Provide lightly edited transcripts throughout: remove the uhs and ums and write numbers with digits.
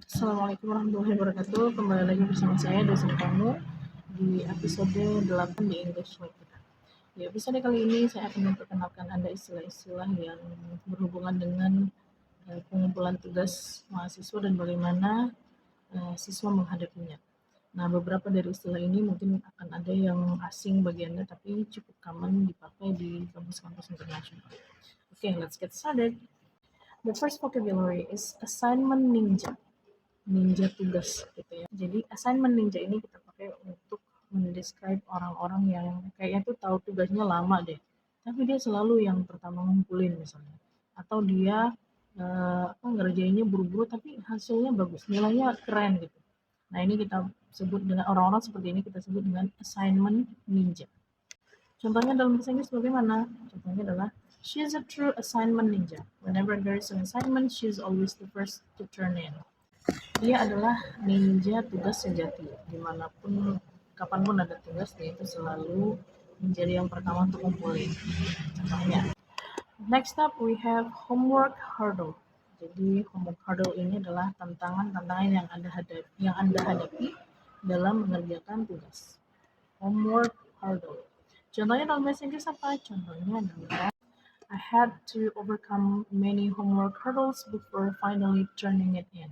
Assalamualaikum warahmatullahi wabarakatuh. Kembali lagi bersama saya, dosen kamu, di episode 8 di English Lecture. Di episode kali ini saya akan memperkenalkan Anda istilah-istilah yang berhubungan dengan pengumpulan tugas mahasiswa dan bagaimana siswa menghadapinya. Nah, beberapa dari istilah ini mungkin akan ada yang asing bagi Anda, tapi cukup common dipakai di kampus-kampus internasional. Okay, let's get started. The first vocabulary is assignment ninja. Ninja tugas gitu ya. Jadi assignment ninja ini kita pakai untuk mendescribe orang-orang yang kayaknya tuh tahu tugasnya lama deh. Tapi dia selalu yang pertama ngumpulin misalnya. Atau dia ngerjainnya buru-buru tapi hasilnya bagus, nilainya keren gitu. Nah, ini kita sebut dengan orang-orang seperti ini kita sebut dengan assignment ninja. Contohnya dalam bahasa Inggris bagaimana? Contohnya adalah she is a true assignment ninja. Whenever there is an assignment, she is always the first to turn in. Dia adalah ninja tugas sejati. Dimanapun, kapanpun ada tugas, dia itu selalu menjadi yang pertama untuk kumpulin. Contohnya. Next up, we have homework hurdle. Jadi homework hurdle ini adalah tantangan-tantangan yang Anda hadapi dalam mengerjakan tugas. Homework hurdle. Contohnya dalam bahasa Inggris apa? Contohnya adalah I had to overcome many homework hurdles before finally turning it in.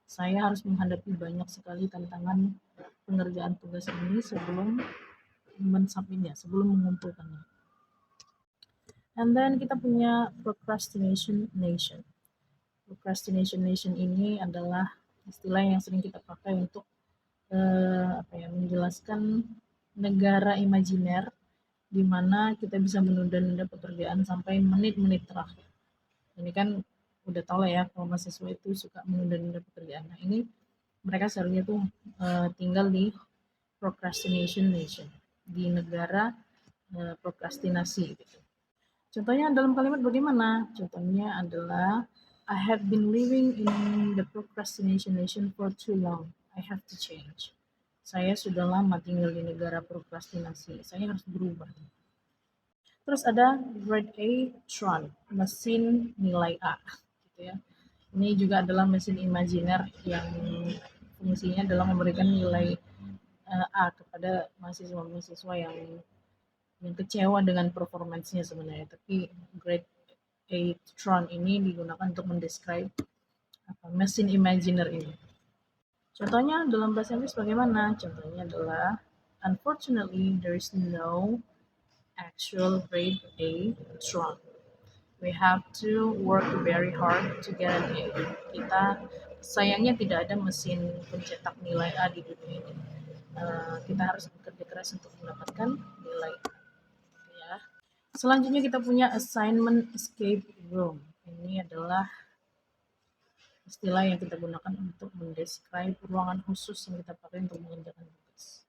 Saya harus menghadapi banyak sekali tantangan pengerjaan tugas ini sebelum mensubmitnya, sebelum mengumpulkannya. And then kita punya procrastination nation. Procrastination nation ini adalah istilah yang sering kita pakai untuk menjelaskan negara imajiner di mana kita bisa menunda-nunda pekerjaan sampai menit-menit terakhir. Ini kan udah tau lah ya kalau mahasiswa itu suka menunda-nunda pekerjaan. Nah, ini mereka seharusnya tuh tinggal di procrastination nation, di negara prokrastinasi gitu. Contohnya dalam kalimat bagaimana? Contohnya adalah I have been living in the procrastination nation for too long. I have to change. Saya sudah lama tinggal di negara prokrastinasi. Saya harus berubah. Terus ada grade A Tron, mesin nilai A gitu ya. Ini juga adalah mesin imajiner yang fungsinya adalah memberikan nilai A kepada mahasiswa-mahasiswa yang kecewa dengan performancenya sebenarnya. Tapi grade A Tron ini digunakan untuk mendescribe mesin imajiner ini. Contohnya dalam bahasa Inggris bagaimana? Contohnya adalah unfortunately there is no actual grade A Tron. We have to work very hard to get an A. Kita sayangnya tidak ada mesin pencetak nilai A di dunia ini. Kita harus bekerja keras untuk mendapatkan nilai A. Ya. Selanjutnya kita punya assignment escape room. Ini adalah istilah yang kita gunakan untuk mendescribe ruangan khusus yang kita pakai untuk mengerjakan tugas.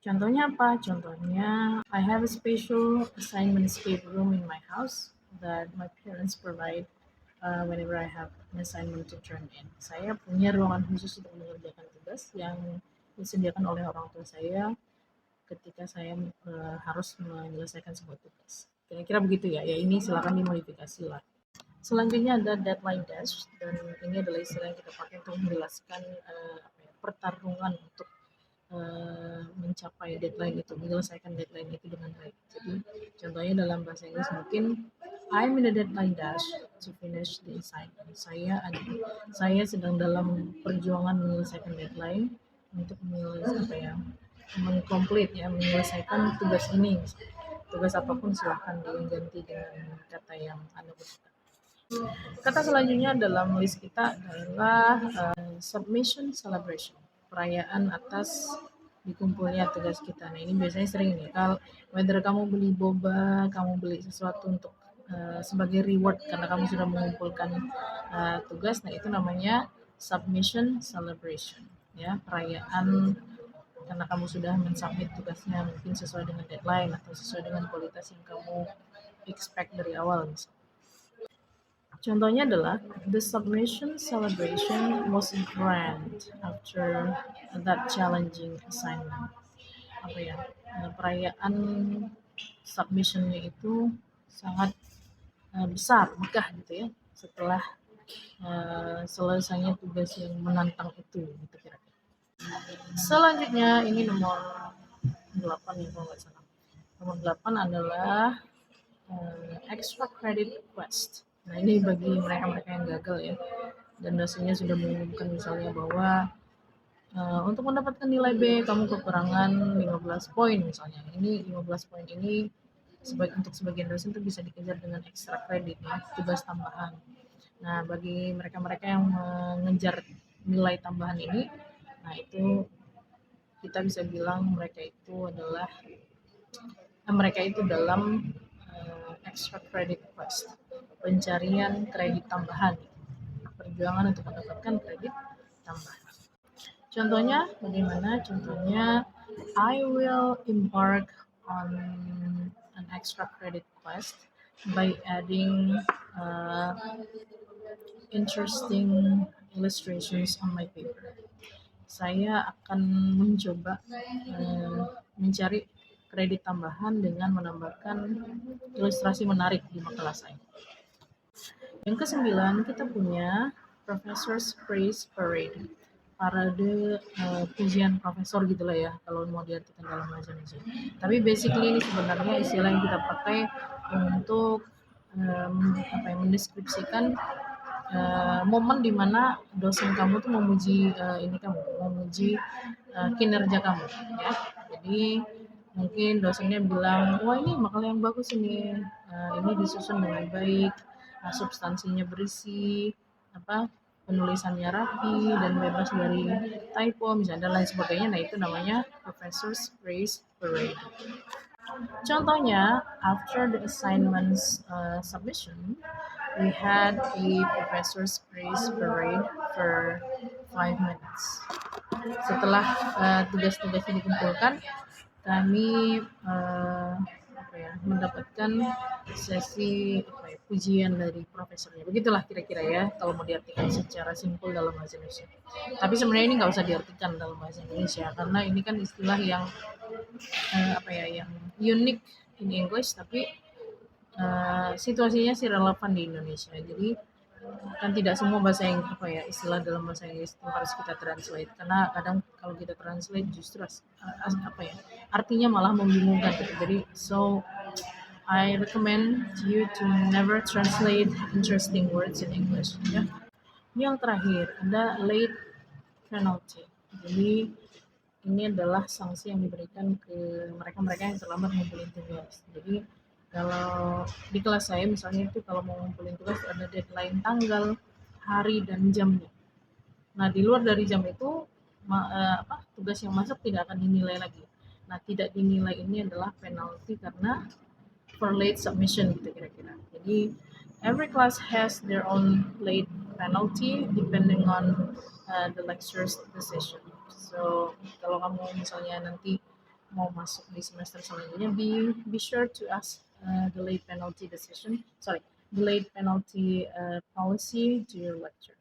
Contohnya apa? Contohnya, I have a special assignment escape room in my house that my parents provide whenever I have an assignment to turn in. Saya punya ruangan khusus untuk mengerjakan tugas yang disediakan oleh orang tua saya ketika saya harus menyelesaikan sebuah tugas. Kira-kira begitu ya. Ya ini silakan dimodifikasi lah. Selanjutnya ada deadline dash, dan ini adalah istilah yang kita pakai untuk menjelaskan pertarungan untuk mencapai deadline itu, menyelesaikan deadline itu dengan baik. Jadi contohnya dalam bahasa Inggris mungkin I'm in a deadline dash to finish the assignment. Saya sedang dalam perjuangan menyelesaikan deadline untuk menyelesaikan tugas ini. Tugas apapun silahkan diganti dengan kata yang Anda butuhkan. Kata selanjutnya dalam list kita adalah submission celebration, perayaan atas dikumpulnya tugas kita. Nah, ini biasanya sering nih, kalau whether kamu beli boba, kamu beli sesuatu untuk sebagai reward karena kamu sudah mengumpulkan tugas. Nah, itu namanya submission celebration, ya, perayaan karena kamu sudah mensubmit tugasnya mungkin sesuai dengan deadline atau sesuai dengan kualitas yang kamu expect dari awal misalnya. Contohnya adalah the submission celebration was grand after that challenging assignment. Perayaan submissionnya itu sangat besar, megah gitu ya, setelah selesainya tugas yang menantang itu gitu kira-kira. Selanjutnya ini nomor 8 ya kalau nggak salah. Nomor 8 adalah extra credit request. Nah ini bagi mereka-mereka yang gagal ya, dan dosennya sudah mengumumkan misalnya bahwa untuk mendapatkan nilai B kamu kekurangan 15 poin misalnya. Ini 15 poin ini untuk sebagian dosen itu bisa dikejar dengan extra credit ya, tugas tambahan. Nah bagi mereka-mereka yang mengejar nilai tambahan ini, nah itu kita bisa bilang mereka itu dalam extra credit request, pencarian kredit tambahan, perjuangan untuk mendapatkan kredit tambahan. Contohnya bagaimana? Contohnya, I will embark on an extra credit request by adding uh, interesting illustrations on my paper. Saya akan mencoba mencari kredit tambahan dengan menambahkan ilustrasi menarik di makalah saya. Yang ke-9 kita punya Professor's Praise Parade, parade pujian profesor gitulah ya kalau mau diartikan dalam bahasa Indonesia. Tapi basically ini sebenarnya istilah yang kita pakai untuk mendeskripsikan momen dimana dosen kamu tuh memuji kinerja kamu ya. Jadi mungkin dosennya bilang, wah ini makalah yang bagus ini disusun dengan baik, substansinya berisi, penulisannya rapi dan bebas dari typo misalnya dan lain sebagainya. Nah itu namanya Professor's Praise Parade. Contohnya, after the assignments submission, we had a professor's praise parade for 5 minutes. Setelah tugas-tugasnya dikumpulkan, kami mendapatkan sesi pujian dari profesornya. Begitulah kira-kira ya kalau mau diartikan secara simpel dalam bahasa Indonesia. Tapi sebenarnya ini nggak usah diartikan dalam bahasa Indonesia karena ini kan istilah yang yang unik in English, tapi situasinya sih relevan di Indonesia. Jadi kan tidak semua bahasa yang istilah dalam bahasa Inggris itu harus kita translate karena kadang kalau kita translate justru artinya malah membingungkan gitu. Jadi I recommend you to never translate interesting words in English ya. Yang terakhir ada late penalty. Jadi ini adalah sanksi yang diberikan ke mereka-mereka yang terlambat ngumpulin tugas. Jadi kalau di kelas saya misalnya itu kalau mau ngumpulin tugas ada deadline tanggal, hari dan jamnya. Nah di luar dari jam itu tugas yang masuk tidak akan dinilai lagi. Nah tidak dinilai ini adalah penalti karena for late submission gitu kira-kira. Jadi every class has their own late penalty depending on the lecturer's decision. So kalau kamu misalnya nanti mau masuk di semester selanjutnya, be sure to ask the late penalty policy to your lecturer.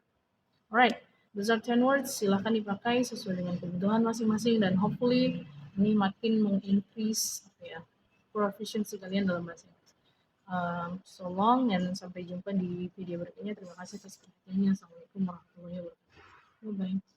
Alright, those are 10 words. Silahkan dipakai sesuai dengan kebutuhan masing-masing dan hopefully ini makin meng-increase proficiency kalian dalam bahasa Inggris. So long dan sampai jumpa di video berikutnya. Terima kasih atas perhatiannya. Assalamualaikum warahmatullahi wabarakatuh. Bye bye.